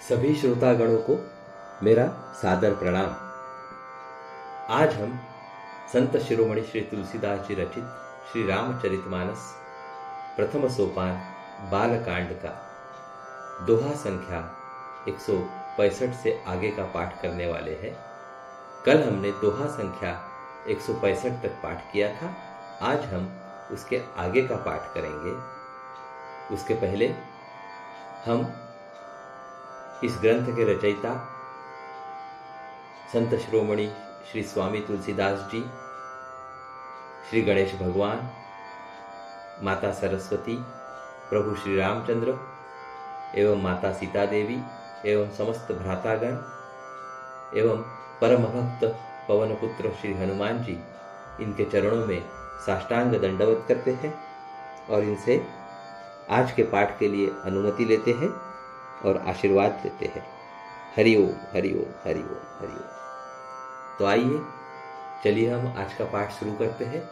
सभी श्रोतागणों को मेरा सादर प्रणाम। आज हम संत शिरोमणि श्री तुलसीदास जी रचित श्री रामचरितमानस प्रथम सोपान बालकांड का दोहा संख्या 165 से आगे का पाठ करने वाले हैं। कल हमने दोहा संख्या 165 तक पाठ किया था। आज हम उसके आगे का पाठ करेंगे। उसके पहले हम इस ग्रंथ के रचयिता संत शिरोमणि श्री स्वामी तुलसीदास जी, श्री गणेश भगवान, माता सरस्वती, प्रभु श्री रामचंद्र एवं माता सीता देवी एवं समस्त भ्रातागण एवं परम भक्त पवन पुत्र श्री हनुमान जी, इनके चरणों में साष्टांग दंडवत करते हैं और इनसे आज के पाठ के लिए अनुमति लेते हैं और आशीर्वाद लेते हैं। हरि ओम हरि ओम हरि ओम हरि ओम। तो आइए चलिए हम आज का पाठ शुरू करते हैं।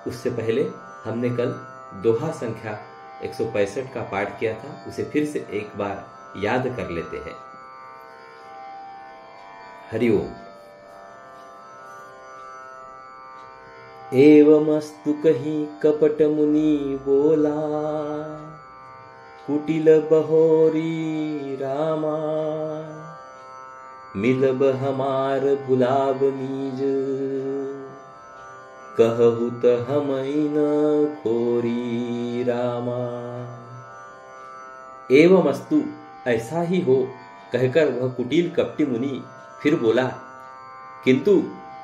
उससे पहले हमने कल दोहा संख्या 165 का पाठ किया था, उसे फिर से एक बार याद कर लेते हैं। हरि ओम। एवमस्तु कहीं कपट मुनि बोला, कुटिल बहोरी रामा, मिलब हमार भुलाब नीज, कहहुत हमइन खोरी रामा। एवमस्तु ऐसा ही हो कहकर वह कुटिल कपटी मुनि फिर बोला, किंतु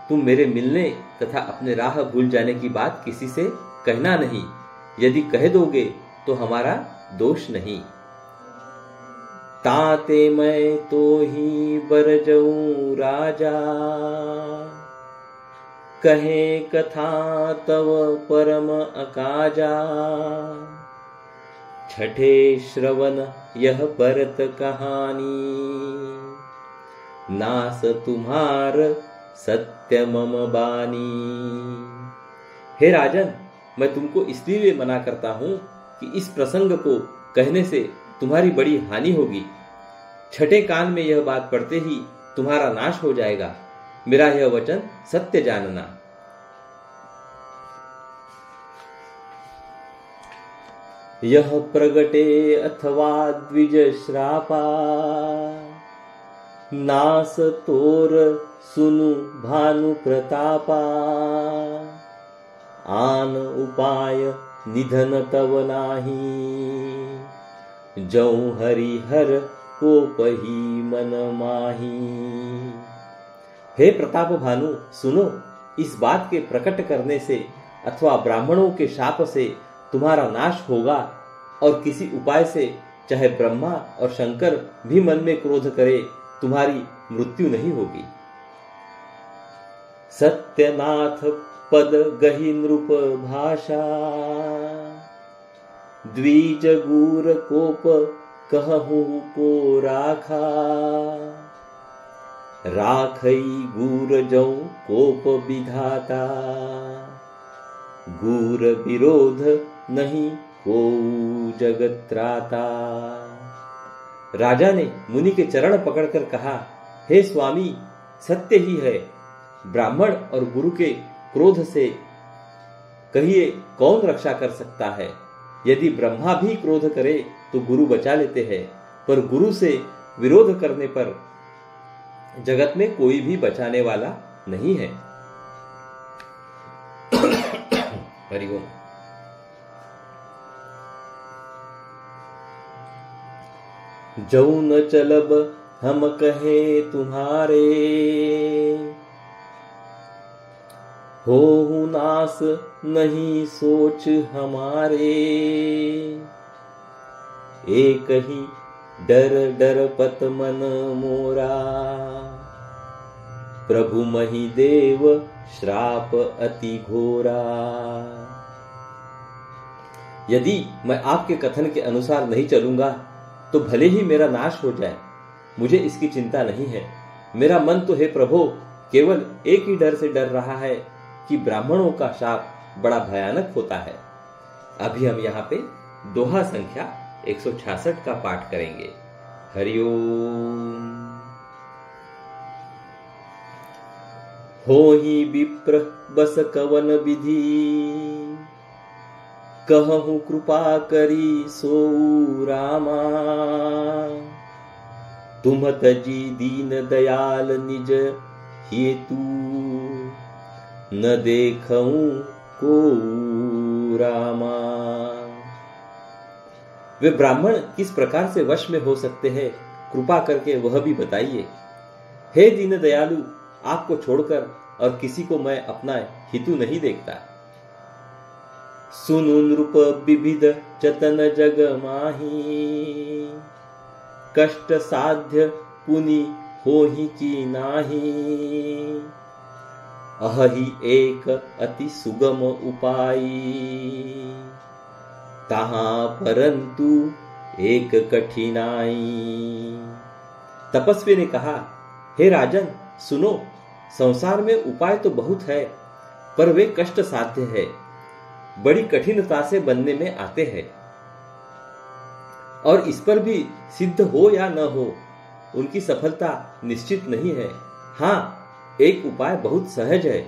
तुम मेरे मिलने तथा अपने राह भूल जाने की बात किसी से कहना नहीं। यदि कह दोगे तो हमारा दोष नहीं। ताते मैं तो ही बर जाऊं राजा, कहे कथा तव परम अकाजा। छठे श्रवण यह परत कहानी, नास तुम्हार सत्य मम बानी। हे राजन, मैं तुमको इसलिए मना करता हूं कि इस प्रसंग को कहने से तुम्हारी बड़ी हानि होगी। छठे कान में यह बात पड़ते ही तुम्हारा नाश हो जाएगा। मेरा यह वचन सत्य जानना। यह प्रगटे अथवा द्विज श्रापा, नास तोर सुनु भानु प्रतापा। आन उपाय निधन तव नाही, जऊ हरिहर कोपहि मन माही। हे प्रताप भानु, सुनो, इस बात के प्रकट करने से अथवा ब्राह्मणों के शाप से तुम्हारा नाश होगा, और किसी उपाय से चाहे ब्रह्मा और शंकर भी मन में क्रोध करे तुम्हारी मृत्यु नहीं होगी। सत्यनाथ पद गहि नृप भाषा, द्विज गूर कोप कहु को राखा। राखई गूर जऊ कोप विधाता, गूर विरोध नहीं को जगत्राता। राजा ने मुनि के चरण पकड़कर कहा, हे स्वामी, सत्य ही है। ब्राह्मण और गुरु के क्रोध से कहिए कौन रक्षा कर सकता है। यदि ब्रह्मा भी क्रोध करे तो गुरु बचा लेते हैं, पर गुरु से विरोध करने पर जगत में कोई भी बचाने वाला नहीं है। हरि ओम। जऊ न चलब हम कहे तुम्हारे, होहु नास नहीं सोच हमारे। एक ही डर डर पत मन मोरा, प्रभु मही देव श्राप अति घोरा। यदि मैं आपके कथन के अनुसार नहीं चलूंगा तो भले ही मेरा नाश हो जाए, मुझे इसकी चिंता नहीं है। मेरा मन तो हे प्रभु केवल एक ही डर से डर रहा है कि ब्राह्मणों का शाप बड़ा भयानक होता है। अभी हम यहाँ पे दोहा संख्या 166 का पाठ करेंगे। हरि ओम। होहि विप्र बस कवन विधि, कहूँ कृपा करी सोऊ रामा। तुम तजी दीन दयाल निज हेतु, न देखऊं को रामा। वे ब्राह्मण किस प्रकार से वश में हो सकते हैं, कृपा करके वह भी बताइए। हे दीन दयालु, आपको छोड़कर और किसी को मैं अपना हितु नहीं देखता। सुनु नृप विविध जतन जग माही, कष्ट साध्य पुनि होहि की नाही। अहि एक अति सुगम उपाई, तहाँ परंतु एक कठिनाई। तपस्वी ने कहा, हे राजन सुनो, संसार में उपाय तो बहुत है, पर वे कष्ट साध्य है, बड़ी कठिनता से बनने में आते हैं। और इस पर भी सिद्ध हो या न हो, उनकी सफलता निश्चित नहीं है। हाँ, एक उपाय बहुत सहज है,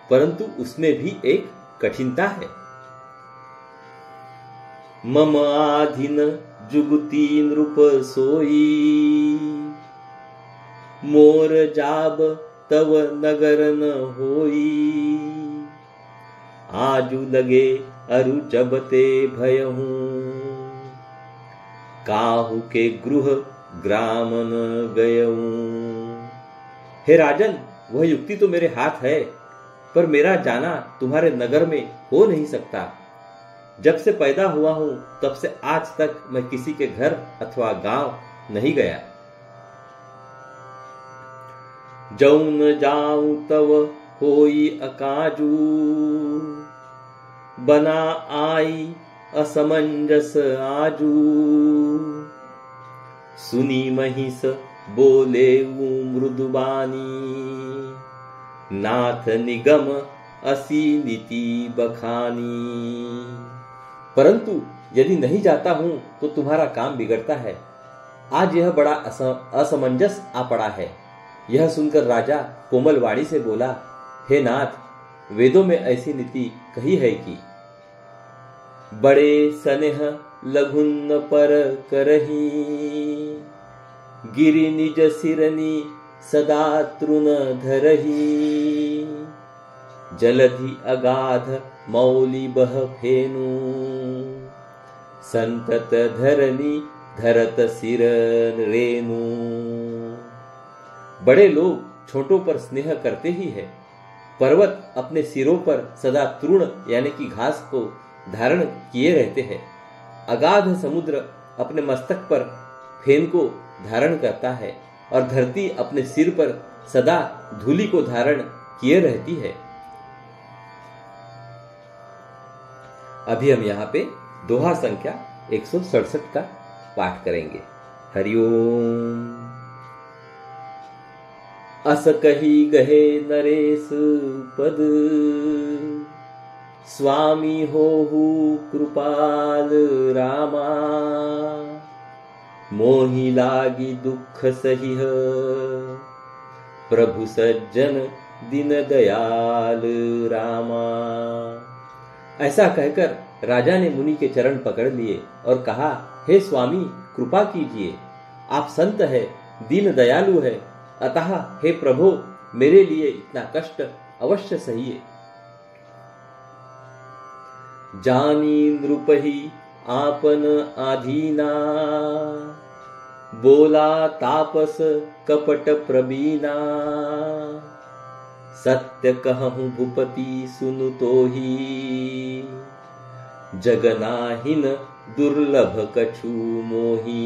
परंतु उसमें भी एक कठिनता है। मम आधीन जुगती नृप सोई, मोर जाब तव नगर न होई। आजू लगे अरु जबते भयहूं, काहू के गृह ग्राम न गयऊं। हे राजन, वह युक्ति तो मेरे हाथ है, पर मेरा जाना तुम्हारे नगर में हो नहीं सकता। जब से पैदा हुआ हूं तब से आज तक मैं किसी के घर अथवा गांव नहीं गया। जौन जाऊं तव होई अकाजू, बना आई असमंजस आजू। सुनी महिष बोले मृदुबानी, नाथ निगम असी नीति बखानी। परंतु यदि नहीं जाता हूं तो तुम्हारा काम बिगड़ता है। आज यह बड़ा असमंजस आ पड़ा है। यह सुनकर राजा कोमल वाणी से बोला, हे नाथ, वेदों में ऐसी नीति कही है कि बड़े स्नेह लघुन पर करही, गिरि निज सिरनी सदा तृण धरही। जलधि अगाध मौली बह फेनु, संतत धरनी धरत सिर रेणु। बड़े लोग छोटों पर स्नेह करते ही है। पर्वत अपने सिरों पर सदा तृण यानी कि घास को धारण किए रहते हैं। अगाध समुद्र अपने मस्तक पर फेन को धारण करता है और धरती अपने सिर पर सदा धूलि को धारण किए रहती है। अभी हम यहाँ पे दोहा संख्या 167 का पाठ करेंगे। हरिओम। अस कही गहे नरेश पद, स्वामी होहु कृपाल रामा। मोहि लागी दुख सहिह, प्रभु सज्जन दिन दयाल रामा। ऐसा कहकर राजा ने मुनि के चरण पकड़ लिए और कहा, हे स्वामी, कृपा कीजिए। आप संत है, दीन दयालु है, अतः हे प्रभु, मेरे लिए इतना कष्ट अवश्य सहिए। जानी नृपहि आपन आधीना, बोला तापस कपट प्रवीणा। सत्य कहूं भूपति सुनु तोहि, जगनाहिन दुर्लभ कछु मोही।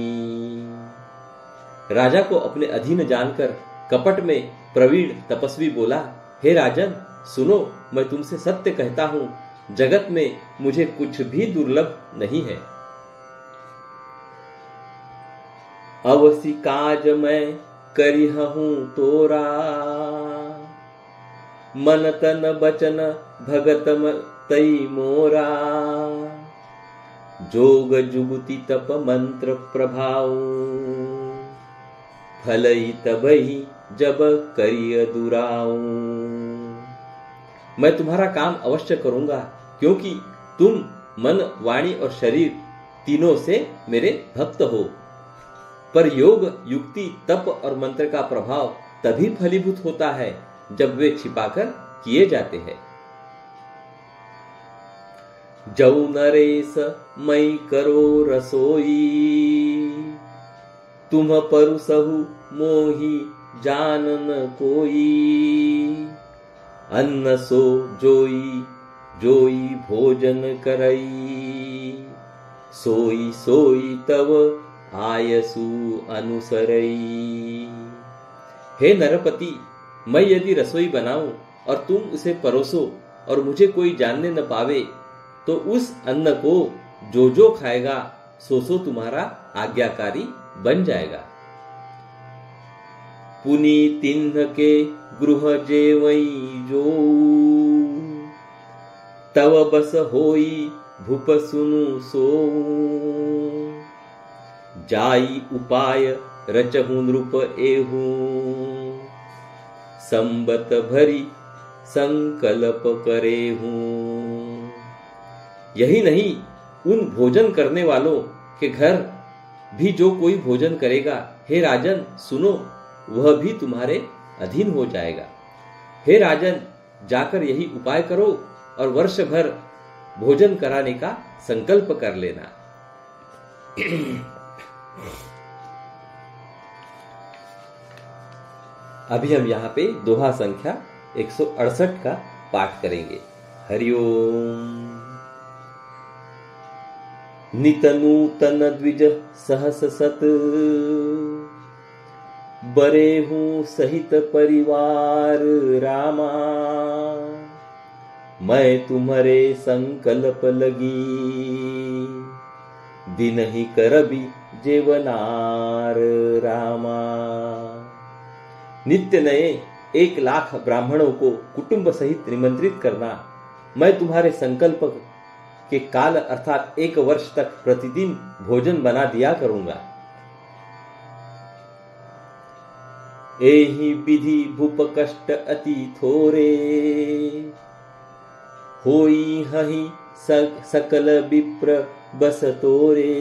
राजा को अपने अधीन जानकर कपट में प्रवीण तपस्वी बोला, हे राजन सुनो, मैं तुमसे सत्य कहता हूं, जगत में मुझे कुछ भी दुर्लभ नहीं है। अवसि काज मैं करिहूं तोरा, मन तन बचन भगत तई मोरा। जोग जुगति तप मंत्र प्रभाव, फलई तबही जब करिय दुराऊं। मैं तुम्हारा काम अवश्य करूंगा, क्योंकि तुम मन, वाणी और शरीर तीनों से मेरे भक्त हो। पर योग, युक्ति, तप और मंत्र का प्रभाव तभी फलीभूत होता है जब वे छिपाकर किए जाते हैं। जऊ नरेश मई करो रसोई, तुम परुसहु मोहि जानन कोई। अन्न सो जोई जोई भोजन करई, सोई सोई तव आयसु अनुसरई। हे नरपति, मैं यदि रसोई बनाऊं और तुम उसे परोसो और मुझे कोई जानने न पावे, तो उस अन्न को जो जो खाएगा सो तुम्हारा आज्ञाकारी बन जाएगा। पुनि तिन्ह के गृह जेवई जो, तव बस होई भूप सुनु सो। जाई उपाय रचहु नृप एहू, संबत भरी संकल्प करेहू। यही नहीं, उन भोजन करने वालों के घर भी जो कोई भोजन करेगा, हे राजन सुनो, वह भी तुम्हारे अधीन हो जाएगा। हे राजन, जाकर यही उपाय करो और वर्ष भर भोजन कराने का संकल्प कर लेना। अभी हम यहाँ पे दोहा संख्या 168 का पाठ करेंगे। हरिओम। नित नूतन द्विज सहस सत, बरे हूँ सहित परिवार रामा। मैं तुम्हारे संकल्प लगी, दिन ही करबी जेवनार रामा। नित्य नए 1 लाख ब्राह्मणों को कुटुंब सहित निमंत्रित करना मैं तुम्हारे संकल्प के काल अर्थात 1 वर्ष तक प्रतिदिन भोजन बना दिया करूंगा। एहि विधि भूप कष्ट अति थोरे, होई हहि सकल विप्र बस तोरे।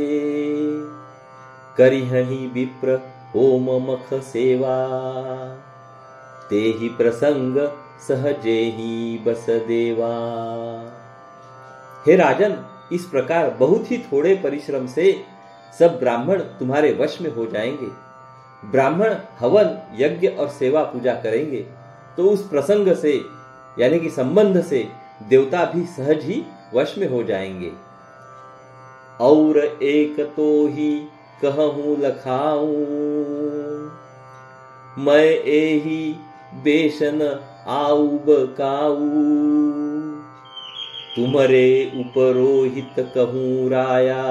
करिहहि विप्र होम मख सेवा, तेहि प्रसंग सहजेहि बस देवा। हे राजन, इस प्रकार बहुत ही थोड़े परिश्रम से सब ब्राह्मण तुम्हारे वश में हो जाएंगे। ब्राह्मण हवन, यज्ञ और सेवा पूजा करेंगे तो उस प्रसंग से यानी कि संबंध से देवता भी सहज ही वश में हो जाएंगे। और एक तो ही कहूं लखाऊं, मैं एही बेशन आऊब काऊ। तुमरे उपरोहित कहूं राया,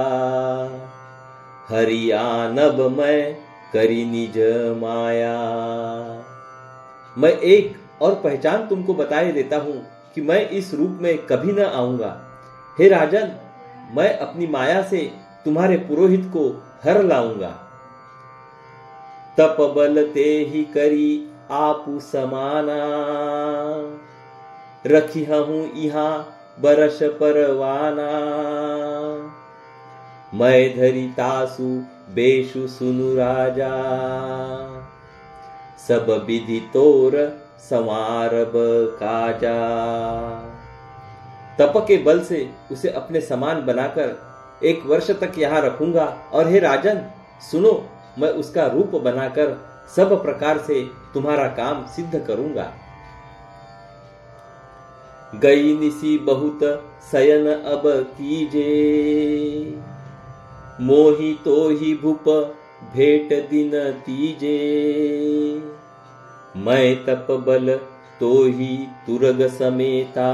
हरियानब मैं करी निज माया। मैं एक और पहचान तुमको बताए देता हूं कि मैं इस रूप में कभी न आऊंगा। हे राजन, मैं अपनी माया से तुम्हारे पुरोहित को हर लाऊंगा। तप बल ते ही करी आपु समाना, रखी हूं यहाँ बरस परवाना। मैं धरी तासु बेशु सुनु राजा, सब विधि तोर समारब काजा। तप के बल से उसे अपने समान बनाकर 1 वर्ष तक यहाँ रखूंगा। और हे राजन सुनो, मैं उसका रूप बनाकर सब प्रकार से तुम्हारा काम सिद्ध करूंगा। गई निसी बहुत शयन अब कीजे, मोहि तो ही भूप भेट दिन तीजे। मैं तप बल तो ही तुरग समेता,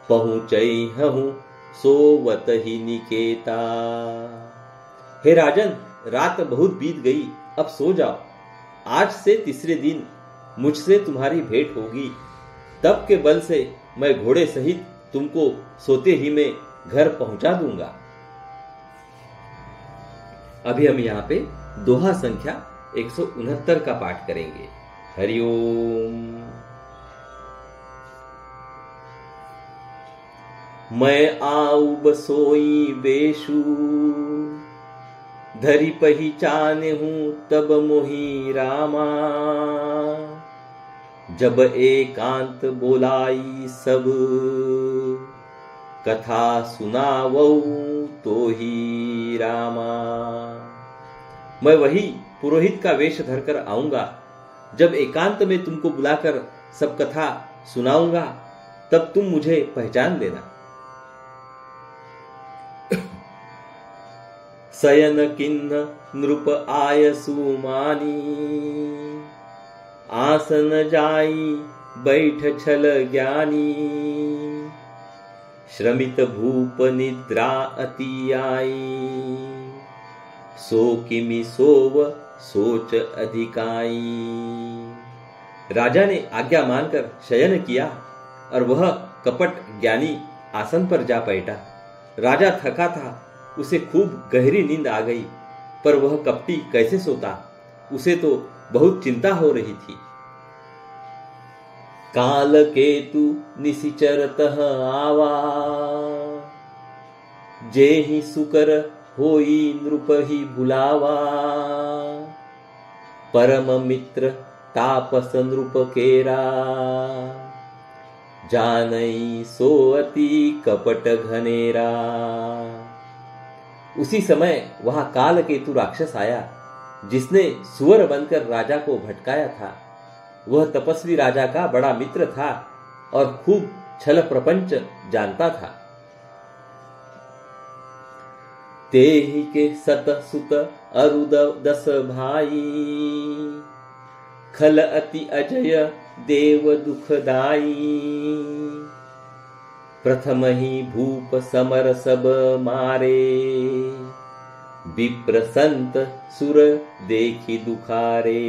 पहुंचई हूं सोवत ही निकेता। हे राजन, रात बहुत बीत गई, अब सो जाओ। आज से तीसरे दिन मुझसे तुम्हारी भेंट होगी। तप के बल से मैं घोड़े सहित तुमको सोते ही में घर पहुंचा दूंगा। अभी हम यहाँ पे दोहा संख्या 169 का पाठ करेंगे। हरिओम। मैं आऊ बसोई बेशु, धरी पहचाने हूँ तब मोही रामा। जब एकांत बोलाई सब, कथा सुनावऊ तो ही रामा। मैं वही पुरोहित का वेश धरकर आऊंगा। जब एकांत में तुमको बुलाकर सब कथा सुनाऊंगा, तब तुम मुझे पहचान लेना। शयन किन्न नृप आयसु मानी, आसन जाई बैठ छल ज्ञानी। श्रमित भूप निद्रा अति आई, सो किमि सोव सोच अधिकाई। राजा ने आज्ञा मानकर शयन किया और वह कपट ज्ञानी आसन पर जा बैठा। राजा थका था, उसे खूब गहरी नींद आ गई, पर वह कपटी कैसे सोता, उसे तो बहुत चिंता हो रही थी। काल केतु निशिचर तह आवा, जेहि सुकर होई नृप ही भुलावा। परम मित्र तापस नृप केरा, जानई सो अति कपट घनेरा। उसी समय वहां काल केतु राक्षस आया, जिसने सुअर बनकर राजा को भटकाया था। वह तपस्वी राजा का बड़ा मित्र था और खूब छल प्रपंच जानता था। तेहि के सत सुत अरुद 10 भाई, खल अति अजय देव दुखदाई। प्रथम ही भूप समर सब मारे, विप्र संत सुर देखी दुखारे।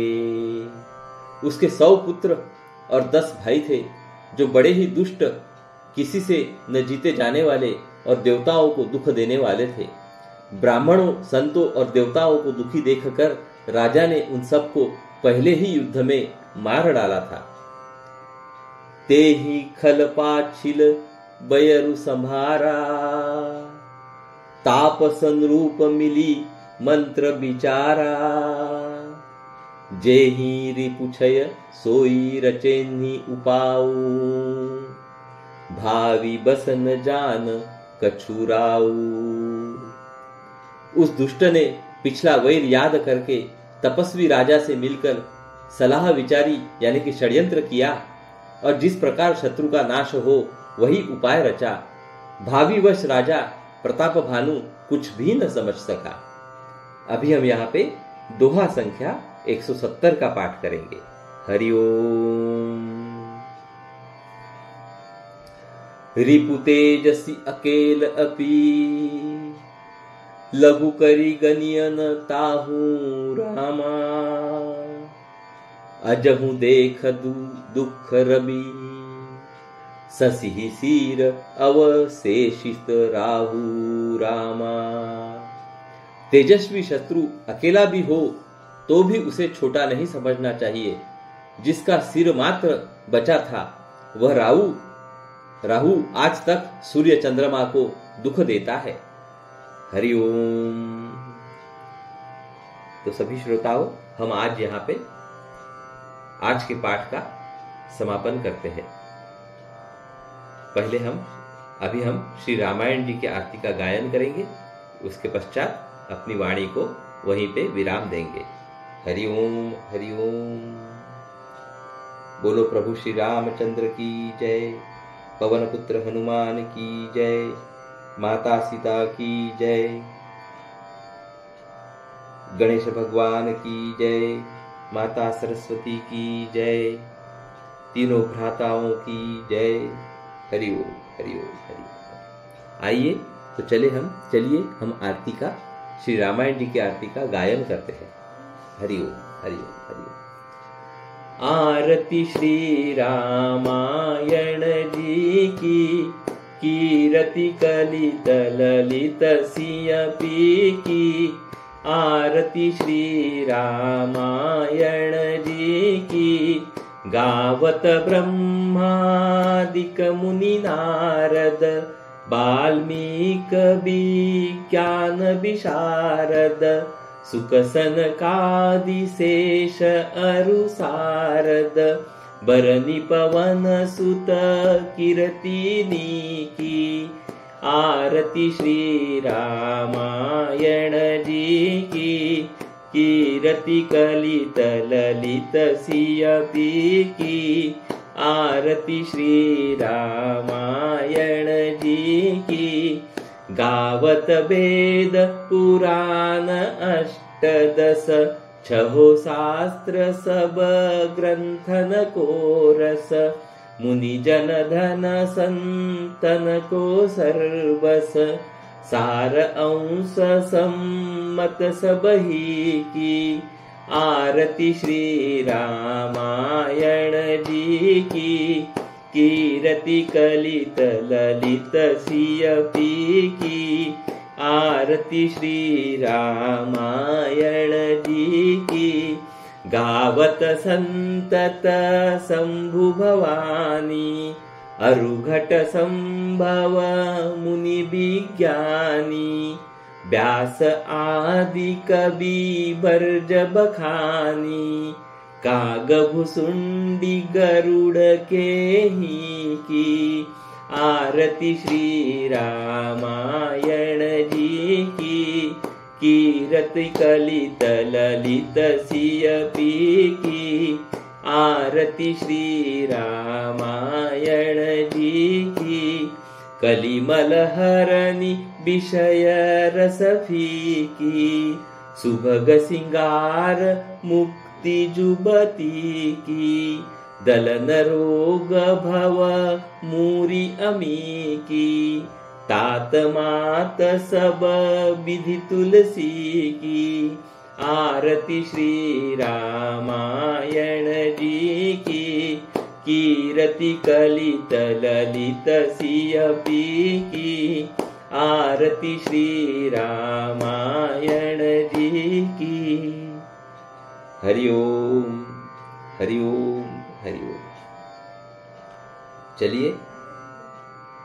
उसके 100 पुत्र और 10 भाई थे, जो बड़े ही दुष्ट, किसी से न जीते जाने वाले और देवताओं को दुख देने वाले थे। ब्राह्मणों, संतों और देवताओं को दुखी देखकर राजा ने उन सबको पहले ही युद्ध में मार डाला था। ते ही खल पाछिल बयरु संभारा, तापस रूप मिली मंत्र विचारा। जेहि रिपुछय सोई रचेन्हि उपाऊ, भावी बसन जान कछुराऊ। उस दुष्ट ने पिछला वैर याद करके तपस्वी राजा से मिलकर सलाह विचारी, यानी कि षड्यंत्र किया, और जिस प्रकार शत्रु का नाश हो वही उपाय रचा। भावी वश राजा प्रताप भानु कुछ भी न समझ सका। अभी हम यहाँ पे दोहा संख्या 170 का पाठ करेंगे। हरिओम। रिपु तेजसी अकेल अपि, लघु करी गनियन ताहू रामा। अजहु देख दुख रवि, ससी सीर अवशेषित राहु रामा। तेजस्वी शत्रु अकेला भी हो तो भी उसे छोटा नहीं समझना चाहिए। जिसका सिर मात्र बचा था वह राहु आज तक सूर्य चंद्रमा को दुख देता है। हरिओम। तो सभी श्रोताओं, हम आज यहाँ पे आज के पाठ का समापन करते हैं। पहले अभी हम श्री रामायण जी की आरती का गायन करेंगे, उसके पश्चात अपनी वाणी को वहीं पे विराम देंगे। हरिओम हरिओम। बोलो प्रभु श्री रामचंद्र की जय, पवन पुत्र हनुमान की जय, माता सीता की जय, गणेश भगवान की जय, माता सरस्वती की जय, तीनों भ्राताओं की जय। हरिओम हरिओम हरिओम। आइए तो चलिए हम आरती का, श्री रामायण जी की आरती का गायन करते हैं। हरिओम हरिओम हरिओम। आरती श्री रामायण जी की, कीरति कलित ललित सियपी की। आरती श्री रामायण जी की। गावत ब्रह्मादिक मुनि नारद, वाल्मीक विज्ञान विशारद, सुख सनकादि शेष अरु सारद, बरनि पवन सुत कीर्तिनी की। आरती श्री रामायण जी की। कीर्ति कलित ललित सियपी की। आरती श्री रामायण जी की। गावत वेद पुराण अष्टदश, छहो शास्त्र सब ग्रंथन को रस। मुनि जन धन संतन को सर्वस, सार अंश सम्मत सब ही की। आरती श्री रामायण जी की। कीर्ति कलित ललित सियपी की। आरती श्री रामायण जी की। गावत संतत शंभु भवानी, अरुघट संभव मुनि विज्ञानी। व्यास आदि कवि बर्ज बखानी, काग भुसुंडी गरुड़ के ही की। आरती श्री रामायण जी की। कीर्ति कलित ललित सियपी की। आरती श्री रामायण जी की। कलिमल हरनि विषय रस फीकी, सुभग सिंगार मुक्ति जुबती की। दलन रोग भव मूरी अमी की। तात मात सब विधि तुलसी की। आरती श्री रामायण जी की। कीर्ति कलित ललित सियपी की। आरती श्री रामायण जी की। हरि ओम हरि ओम हरि ओम। चलिए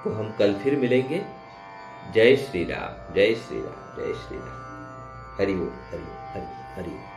तो हम कल फिर मिलेंगे। जय श्री राम जय श्री राम जय श्री राम। हरि ओम हरि ओम हरि ओम हरि ओम।